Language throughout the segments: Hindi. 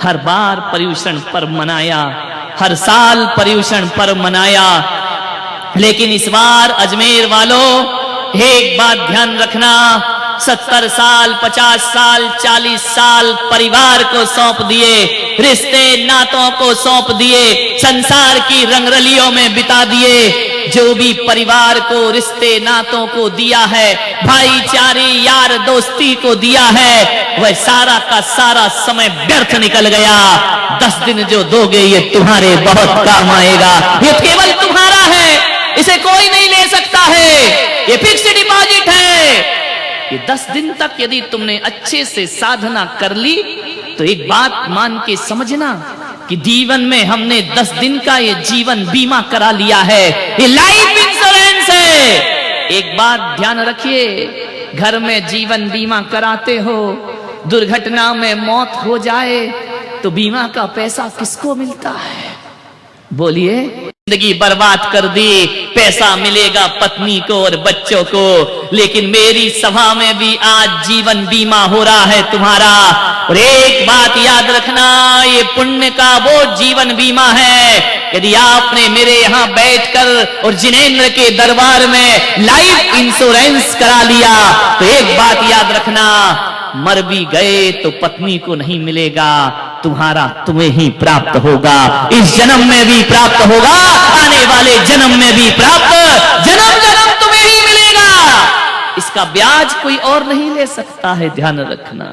हर बार पर्युषण पर्व मनाया, हर साल पर्युषण पर्व मनाया, लेकिन इस बार अजमेर वालों एक बात ध्यान रखना, 70 साल 50 साल 40 साल परिवार को सौंप दिए, रिश्ते नातों को सौंप दिए, संसार की रंगरलियों में बिता दिए। जो भी परिवार को रिश्ते नातों को दिया है, भाईचारे यार दोस्ती को दिया है, वह सारा का सारा समय व्यर्थ निकल गया। 10 दिन जो दोगे ये तुम्हारे बहुत काम आएगा। ये केवल तुम्हारा है, इसे कोई नहीं ले सकता है, ये फिक्स्ड डिपॉजिट है। ये 10 दिन तक यदि तुमने अच्छे से साधना कर ली तो एक बात मान के समझना कि जीवन में हमने 10 दिन का ये जीवन बीमा करा लिया है, ये लाइफ इंश्योरेंस है। एक बात ध्यान रखिए, घर में जीवन बीमा कराते हो, दुर्घटना में मौत हो जाए तो बीमा का पैसा किसको मिलता है? बोलिए। जिंदगी बर्बाद कर दी, पैसा मिलेगा पत्नी को और बच्चों को, लेकिन मेरी सभा में भी आज जीवन बीमा हो रहा है तुम्हारा। और एक बात याद रखना, ये पुण्य का वो जीवन बीमा है, यदि आपने मेरे यहाँ बैठकर और जिनेंद्र के दरबार में लाइफ इंश्योरेंस करा लिया तो एक बात याद रखना, मर भी गए तो पत्नी को नहीं मिलेगा, तुम्हारा तुम्हें ही प्राप्त होगा। इस जन्म में भी प्राप्त होगा, आने वाले जन्म में भी प्राप्त, जन्म जन्म तुम्हें ही मिलेगा। इसका ब्याज कोई और नहीं ले सकता है, ध्यान रखना।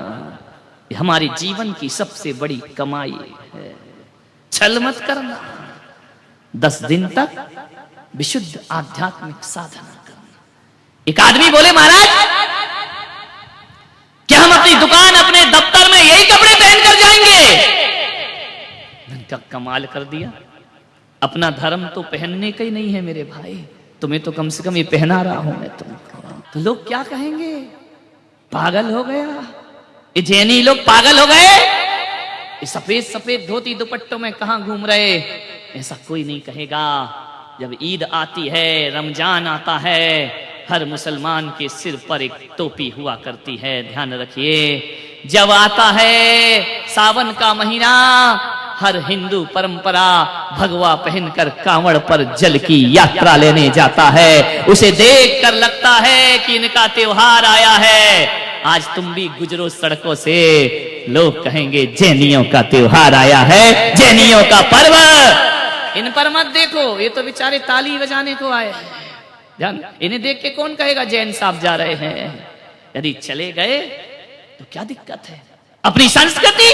ये हमारे जीवन की सबसे बड़ी कमाई है, छल मत करना। 10 दिन तक विशुद्ध आध्यात्मिक साधना करना। एक आदमी बोले, महाराज क्या हम अपनी दुकान अपने दफ्तर में यही कपड़े पहनकर जाएंगे? मैंने क्या कमाल कर दिया, अपना धर्म तो पहनने का ही नहीं है मेरे भाई, तुम्हें तो कम से कम ये पहना रहा हूं मैं तुमको, तो लोग क्या कहेंगे? पागल हो गया, ये जैनी लोग पागल हो गए, ये सफेद सफेद धोती दुपट्टों में कहां घूम रहे? ऐसा कोई नहीं कहेगा। जब ईद आती है, रमजान आता है, हर मुसलमान के सिर पर एक टोपी हुआ करती है, ध्यान रखिए। जब आता है सावन का महीना, हर हिंदू परंपरा भगवा पहनकर कांवड़ पर जल की यात्रा लेने जाता है। उसे देखकर लगता है कि इनका त्योहार आया है। आज तुम भी गुजरो सड़कों से, लोग कहेंगे जैनियों का त्योहार आया है, जैनियों का पर्व। इन पर मत देखो, ये तो बेचारे ताली बजाने को आए हैं, ध्यान। इन्हें देख के कौन कहेगा जैन साहब जा रहे हैं? यदि चले गए तो क्या दिक्कत है? अपनी संस्कृति,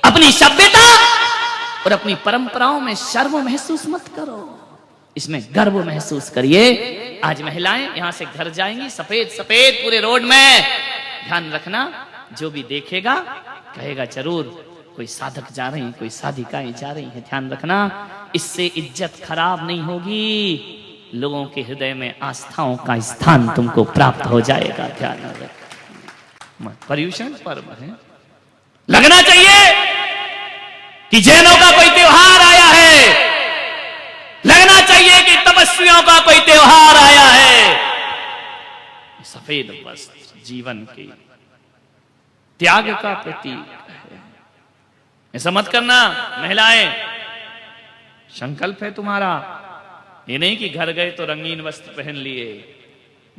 अपनी सभ्यता और अपनी परंपराओं में शर्म महसूस मत करो, इसमें गर्व महसूस करिए। आज महिलाएं यहां से घर जाएंगी, सफेद सफेद पूरे रोड में, ध्यान रखना, जो भी देखेगा कहेगा जरूर कोई साधक जा रही, कोई साधिकाएं जा रही है, ध्यान रखना। इससे इज्जत खराब नहीं होगी, लोगों के हृदय में आस्थाओं का स्थान तुमको प्राप्त हो जाएगा, ध्यान रखना। पर्युषण पर्व है, लगना चाहिए कि जैनों का कोई त्योहार आया है, लगना चाहिए कि तपस्वियों का कोई त्योहार आया है। सफेद वस्त्र जीवन के त्याग का प्रतीक है। ऐसा मत करना महिलाएं, संकल्प है तुम्हारा, ये नहीं कि घर गए तो रंगीन वस्त्र पहन लिए,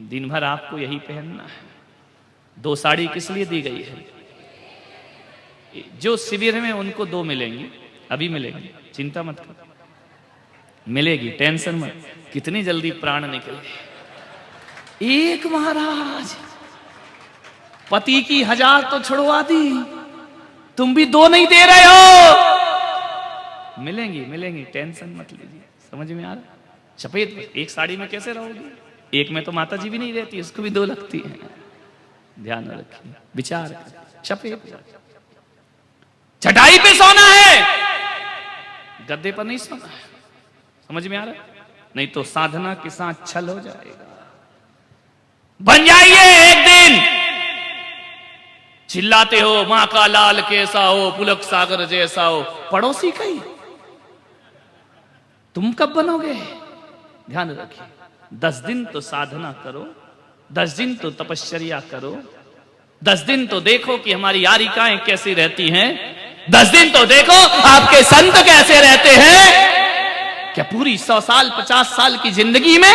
दिन भर आपको यही पहनना है। 2 साड़ी किस लिए दी गई है? जो शिविर में उनको 2 मिलेंगी, अभी मिलेंगी, चिंता मत करो, मिलेगी, टेंशन मत। कितनी जल्दी प्राण निकले। एक महाराज पति की 1000 तो छुड़वा दी, तुम भी 2 नहीं दे रहे हो। मिलेंगी मिलेंगी, टेंशन मत लीजिए, समझ में आ रहा? सफेद एक साड़ी में कैसे रहोगी? एक में तो माता जी भी नहीं रहती, उसको भी 2 लगती है, ध्यान रखिए, विचार। सफेद चटाई पे सोना है, गद्दे पर नहीं सोना है, समझ में आ रहा? नहीं तो साधना के साथ छल हो जाएगा। बन जाइए एक दिन, चिल्लाते हो मां का लाल कैसा हो, पुलक सागर जैसा हो, पड़ोसी कहीं, तुम कब बनोगे? ध्यान रखिए, 10 दिन तो साधना करो, 10 दिन तो तपश्चर्या करो, 10 दिन तो देखो कि हमारी यारिकाएं कैसी रहती हैं। 10 दिन तो देखो आपके संत कैसे रहते हैं। क्या पूरी 100 साल 50 साल की जिंदगी में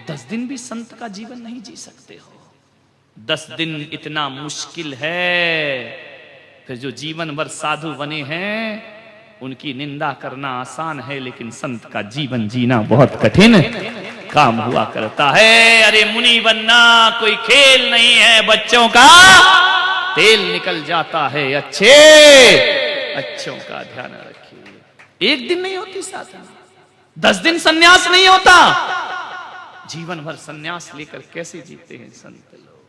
10 दिन भी संत का जीवन नहीं जी सकते हो? 10 दिन इतना मुश्किल है, फिर जो जीवन भर साधु बने हैं उनकी निंदा करना आसान है, लेकिन संत का जीवन जीना बहुत कठिन काम हुआ करता है। अरे मुनि बनना कोई खेल नहीं है, बच्चों का तेल निकल जाता है। अच्छों का ध्यान रखिए। एक दिन नहीं होती साधना, 10 दिन सन्यास नहीं होता। जीवन भर सन्यास लेकर कैसे जीते हैं संत लोग?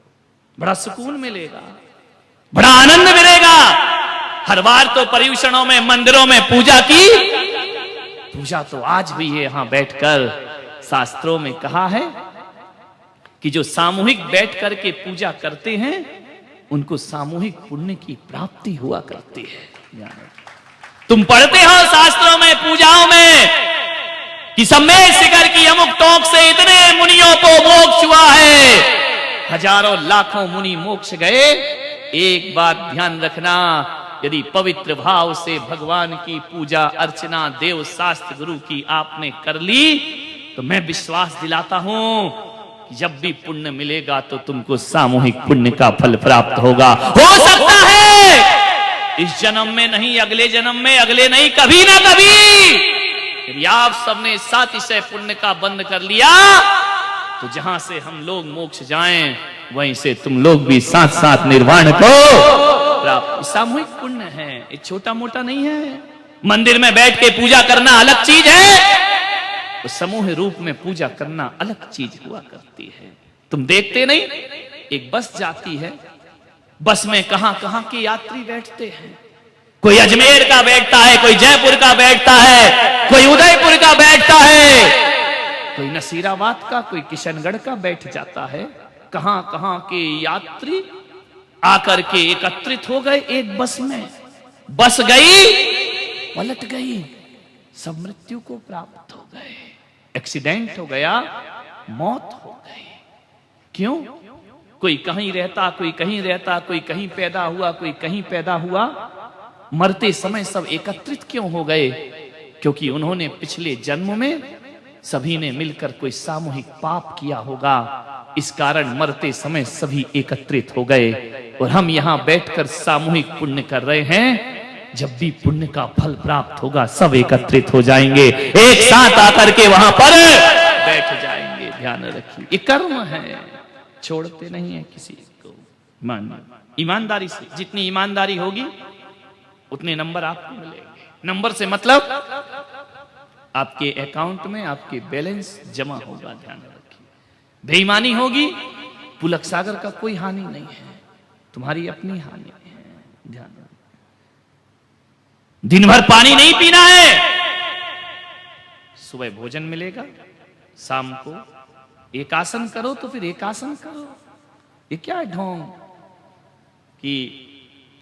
बड़ा सुकून मिलेगा, बड़ा आनंद मिलेगा। हर बार तो पर्यूषणों में मंदिरों में पूजा की, पूजा तो आज भी है। यहां बैठकर शास्त्रों में कहा है कि जो सामूहिक बैठ करके पूजा करते हैं उनको सामूहिक पुण्य की प्राप्ति हुआ करती है। तुम पढ़ते हो शास्त्रों में पूजाओं में कि सम्मेद शिखर की अमुक टोक से इतने मुनियों को मोक्ष हुआ है, हजारों लाखों मुनि मोक्ष गए। एक बात ध्यान रखना, यदि पवित्र भाव से भगवान की पूजा अर्चना देव शास्त्र गुरु की आपने कर ली तो मैं विश्वास दिलाता हूं कि जब भी पुण्य मिलेगा तो तुमको सामूहिक पुण्य का फल प्राप्त होगा। हो सकता है इस जन्म में नहीं, अगले जन्म में, अगले नहीं, कभी ना कभी यदि आप सबने सातिशय पुण्य का बंद कर लिया तो जहां से हम लोग मोक्ष जाएं वहीं से तुम लोग भी साथ साथ निर्वाण को प्राप्त। सामूहिक पुण्य है, ये छोटा मोटा नहीं है। मंदिर में बैठ के पूजा करना अलग चीज है, तो समूह रूप में पूजा करना अलग चीज हुआ करती है। तुम देखते नहीं, एक बस जाती है, बस में कहां कहां के यात्री बैठते हैं। कोई अजमेर का बैठता है, कोई जयपुर का बैठता है, कोई उदयपुर का बैठता है, कोई नसीराबाद का, कोई किशनगढ़ का बैठ जाता है। कहां कहां के यात्री आकर के एकत्रित हो गए एक बस में। बस गई, पलट गई, सब मृत्यु को प्राप्त हो गए। एक्सीडेंट हो गया, मौत हो गई। क्यों? कोई कहीं रहता, कोई कहीं रहता, कोई कहीं पैदा हुआ, कोई कहीं पैदा हुआ। मरते समय सब एकत्रित क्यों हो गए? क्योंकि उन्होंने पिछले जन्म में सभी ने मिलकर कोई सामूहिक पाप किया होगा, इस कारण मरते समय सभी एकत्रित हो गए। और हम यहां बैठकर सामूहिक पुण्य कर रहे हैं। जब भी पुण्य का फल प्राप्त होगा सब एकत्रित हो जाएंगे, एक साथ आकर के वहां पर बैठ जाएंगे। ध्यान रखिए, ये कर्म है, छोड़ते नहीं है किसी को। ईमानदारी से, जितनी ईमानदारी होगी उतने नंबर आपको मिलेंगे। नंबर से मतलब आपके अकाउंट में आपके बैलेंस जमा होगा। ध्यान रखिए, बेईमानी होगी, पुलक सागर का कोई हानि नहीं है, तुम्हारी अपनी हानि है। ध्यान, दिन भर पानी नहीं पीना है, सुबह भोजन मिलेगा, शाम को एक आसन करो तो फिर एक आसन करो। ये क्या है ढोंग कि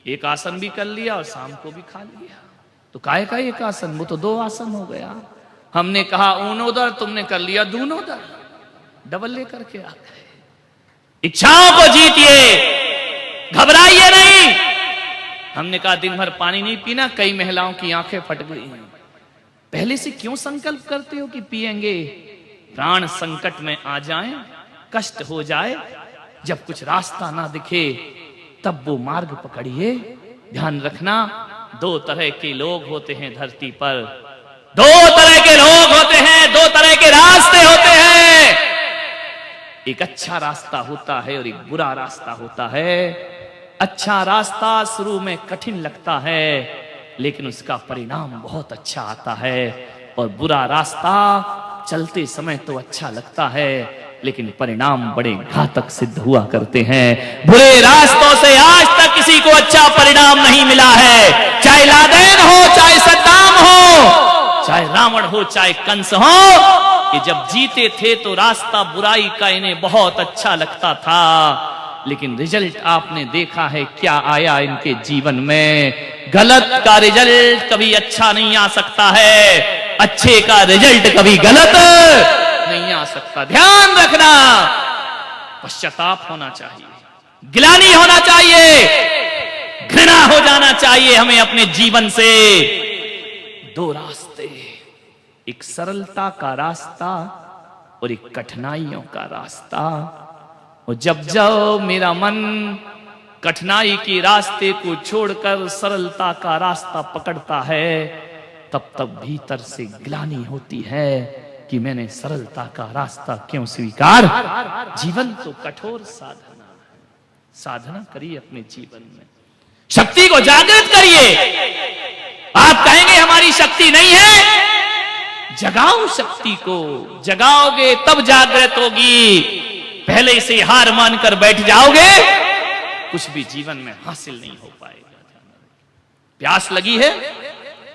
एक आसन भी कर लिया और शाम को भी खा लिया, तो काहे का एक आसन? वो तो 2 आसन हो गया। हमने कहा ऊनोदर, तुमने कर लिया दूनोदर, डबल लेकर के आ गए। इच्छाओं को जीतिए, घबराइए नहीं। हमने कहा दिन भर पानी नहीं पीना, कई महिलाओं की आंखें फट गई हैं। पहले से क्यों संकल्प करते हो कि पिएंगे? प्राण संकट में आ जाएं, कष्ट हो जाए, जब कुछ रास्ता ना दिखे तब वो मार्ग पकड़िए। ध्यान रखना, 2 तरह के लोग होते हैं धरती पर, 2 तरह के लोग होते हैं, 2 तरह के रास्ते होते हैं। एक अच्छा रास्ता होता है और एक बुरा रास्ता होता है। अच्छा रास्ता शुरू में कठिन लगता है, लेकिन उसका परिणाम बहुत अच्छा आता है। और बुरा रास्ता चलते समय तो अच्छा लगता है, लेकिन परिणाम बड़े घातक सिद्ध हुआ करते हैं। बुरे रास्तों से आज तक किसी को अच्छा परिणाम नहीं मिला है, चाहे लादेन हो, चाहे सद्दाम हो, चाहे रावण हो, चाहे कंस हो। ये जब जीते थे तो रास्ता बुराई का इन्हें बहुत अच्छा लगता था, लेकिन रिजल्ट आपने देखा है क्या आया इनके जीवन में। गलत का रिजल्ट कभी अच्छा नहीं आ सकता है, अच्छे का रिजल्ट कभी गलत नहीं आ सकता। ध्यान रखना, पश्चाताप होना चाहिए, गिलानी होना चाहिए, घृणा हो जाना चाहिए हमें अपने जीवन से। दो रास्ते, एक सरलता का रास्ता और एक कठिनाइयों का रास्ता। और जब जब मेरा मन कठिनाई के रास्ते को छोड़कर सरलता का रास्ता पकड़ता है, तब तब भीतर से ग्लानि होती है कि मैंने सरलता का रास्ता क्यों स्वीकार। जीवन तो कठोर साधना है। साधना करिए अपने जीवन में, शक्ति को जागृत करिए। आप कहेंगे हमारी शक्ति नहीं है, जगाओ शक्ति को। जगाओगे तब जागृत होगी। पहले से हार मानकर बैठ जाओगे, कुछ भी जीवन में हासिल नहीं हो पाएगा। प्यास लगी है,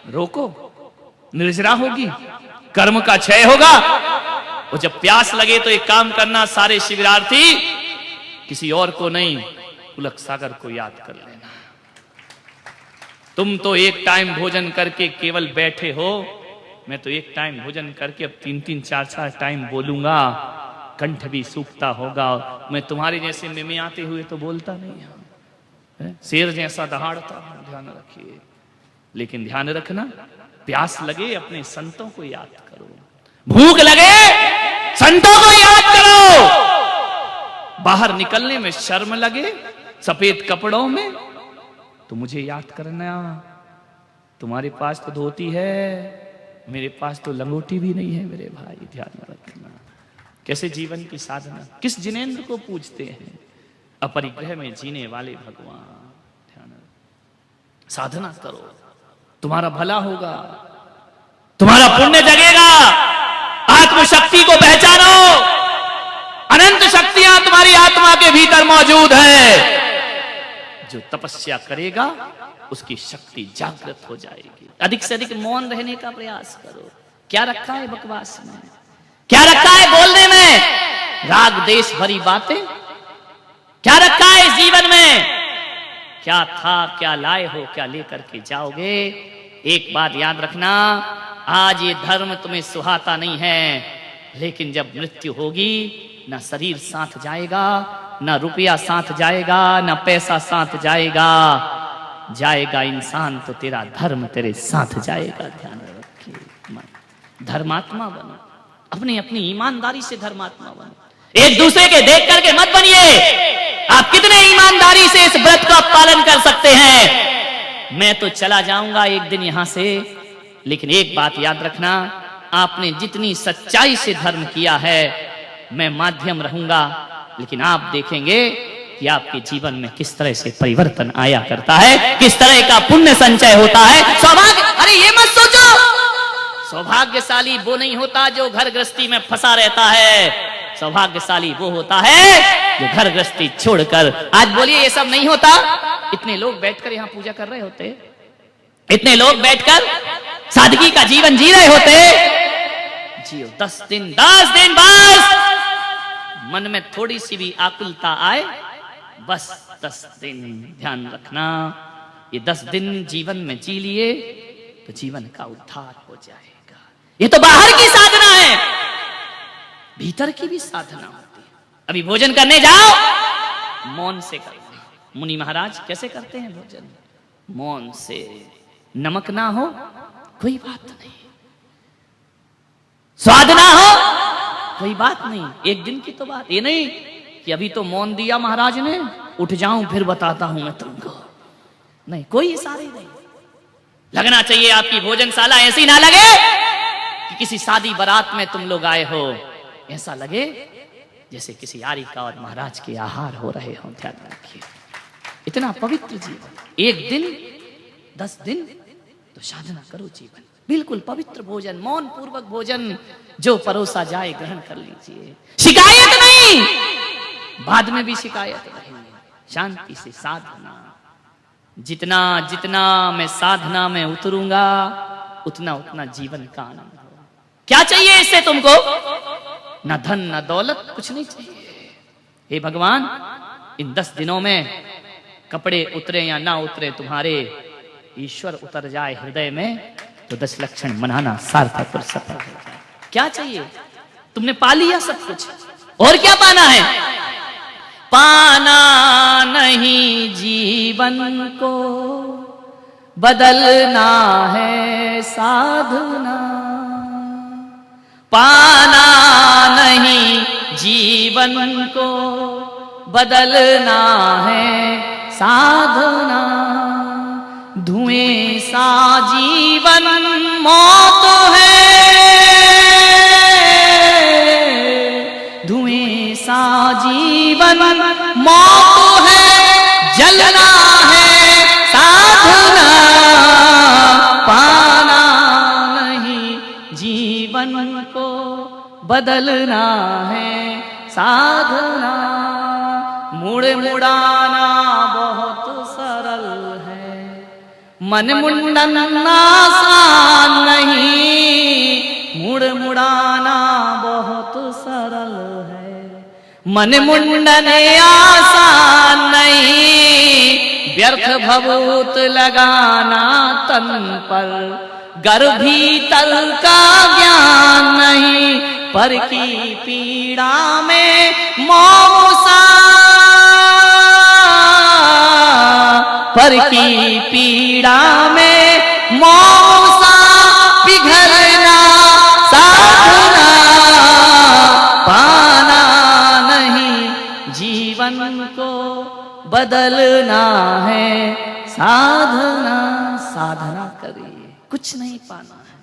रोको, निर्जरा होगी, कर्म का क्षय होगा। और जब प्यास लगे तो एक काम करना, सारे शिविरार्थी किसी और को नहीं, पुलक सागर को याद कर लेना। तुम तो एक टाइम भोजन करके केवल बैठे हो, मैं तो एक टाइम भोजन करके अब 3-3, 4-4 टाइम बोलूंगा, कंठ भी सूखता होगा। मैं तुम्हारे जैसे में आते हुए तो बोलता नहीं है, शेर जैसा दहाड़ता हूं, ध्यान रखिए। लेकिन ध्यान रखना, प्यास लगे अपने संतों को याद करो, भूख लगे संतों को याद करो। बाहर निकलने में शर्म लगे सफेद कपड़ों में, तो मुझे याद करना। तुम्हारे पास तो धोती है, मेरे पास तो लंगोटी भी नहीं है मेरे भाई, ध्यान रखना। कैसे जीवन की साधना, किस जिनेंद्र को पूजते हैं? अपरिग्रह में जीने वाले भगवान। ध्यान साधना करो, तुम्हारा भला होगा, तुम्हारा पुण्य जगेगा। आत्मशक्ति को पहचानो, अनंत शक्तियां तुम्हारी आत्मा के भीतर मौजूद है। जो तपस्या करेगा उसकी शक्ति जागृत हो जाएगी। अधिक से अधिक मौन रहने का प्रयास करो। क्या रखा है बकवास में, क्या रखा है बोलने में, राग देश भरी बातें। क्या रखा है इस जीवन में, क्या था, क्या लाए हो, क्या लेकर के जाओगे। एक बात याद रखना, आज ये धर्म तुम्हें सुहाता नहीं है, लेकिन जब मृत्यु होगी, ना शरीर साथ जाएगा, ना रुपया साथ जाएगा, ना पैसा साथ जाएगा। जाएगा इंसान तो तेरा धर्म तेरे साथ जाएगा। ध्यान रखिए, धर्मात्मा बनो, अपनी अपनी ईमानदारी से धर्मात्मा बनो। एक दूसरे के देख करके मत बनिए। आप कितने ईमानदारी से इस व्रत का पालन कर सकते हैं। मैं तो चला जाऊंगा एक दिन यहां से, लेकिन एक बात याद रखना, आपने जितनी सच्चाई से धर्म किया है, मैं माध्यम रहूंगा, लेकिन आप देखेंगे कि आपके जीवन में किस तरह से परिवर्तन आया करता है, किस तरह का पुण्य संचय होता है। सौभाग्य, अरे ये मत सोचो सौभाग्यशाली वो नहीं होता जो घर गृहस्थी में फंसा रहता है। सौभाग्यशाली वो होता है जो घर गृहस्थी छोड़कर, आज बोलिए ये सब नहीं होता। इतने लोग बैठकर यहाँ पूजा कर रहे होते, इतने लोग बैठकर सादगी का जीवन जी रहे होते। जियो 10 दिन बस, मन में थोड़ी सी भी आकुलता आए, बस 10 दिन। ध्यान रखना, ये 10 दिन जीवन में जी लिए तो जीवन का उद्धार हो जाएगा। ये तो बाहर की साधना है, भीतर की भी साधना होती है। अभी भोजन करने जाओ, मौन से करो। मुनि महाराज कैसे करते हैं भोजन? मौन से। नमक ना हो कोई बात नहीं, स्वाद ना हो कोई बात नहीं, एक दिन की तो बात। ये नहीं कि अभी तो मौन दिया महाराज ने, उठ जाऊं फिर बताता हूं मैं तुमको। नहीं, कोई इशारे नहीं। लगना चाहिए आपकी भोजनशाला ऐसी ना लगे कि किसी शादी बारात में तुम लोग आए हो, ऐसा लगे जैसे किसी यारिका और महाराज के आहार हो रहे हो। ध्यान रखिए, इतना पवित्र जीवन। एक दिन 10 दिन तो साधना करो जीवन, बिल्कुल पवित्र भोजन, मौन पूर्वक भोजन, जो परोसा जाए ग्रहण कर लीजिए। शिकायत नहीं, बाद में भी शिकायत नहीं, शांति से साधना। जितना जितना मैं साधना में उतरूंगा, उतना उतना जीवन का आनंद होगा। क्या चाहिए इससे तुमको? ना धन ना दौलत, कुछ नहीं चाहिए। हे भगवान, इन 10 दिनों में कपड़े उतरे या ना उतरे, तुम्हारे ईश्वर उतर जाए हृदय में, तो 10 लक्षण मनाना सार्थक और सफल हो जाए। क्या चाहिए? तुमने पा लिया सब कुछ, और क्या पाना है? पाना नहीं जीवन को, बदलना है साधना। पाना नहीं जीवन को, बदलना है साधना। धुएं सा जीवन मौत है, धुएं सा जीवन मौत है, जलना है साधना। पाना नहीं जीवन को, बदलना है साधना। मुड़ मुड़ाना बहुत सरल है, मन मुंडन आसान नहीं। मुड़ मुड़ाना बहुत सरल है, मन मुंडन आसान नहीं। व्यर्थ भभूत लगाना तन पर, गर भीतर का ज्ञान नहीं। पर की पीड़ा में मौसा, पर की पीड़ा में मौसा पिघलना साधना। पाना नहीं जीवन को, बदलना है साधना। साधना करिए, कुछ नहीं पाना है,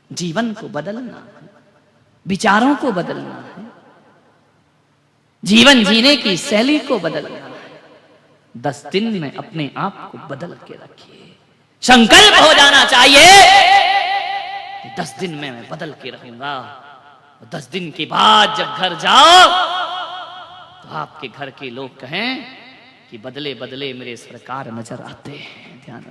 जीवन को बदलना है, विचारों को बदलना है, जीवन जीने की शैली को बदलना है। 10 दिन में अपने आप को बदल के रखिए। संकल्प हो जाना चाहिए कि 10 दिन में मैं बदल के रहूंगा। 10 दिन के बाद जब घर जाओ तो आपके घर के लोग कहें कि बदले बदले मेरे सरकार नजर आते हैं। ध्यान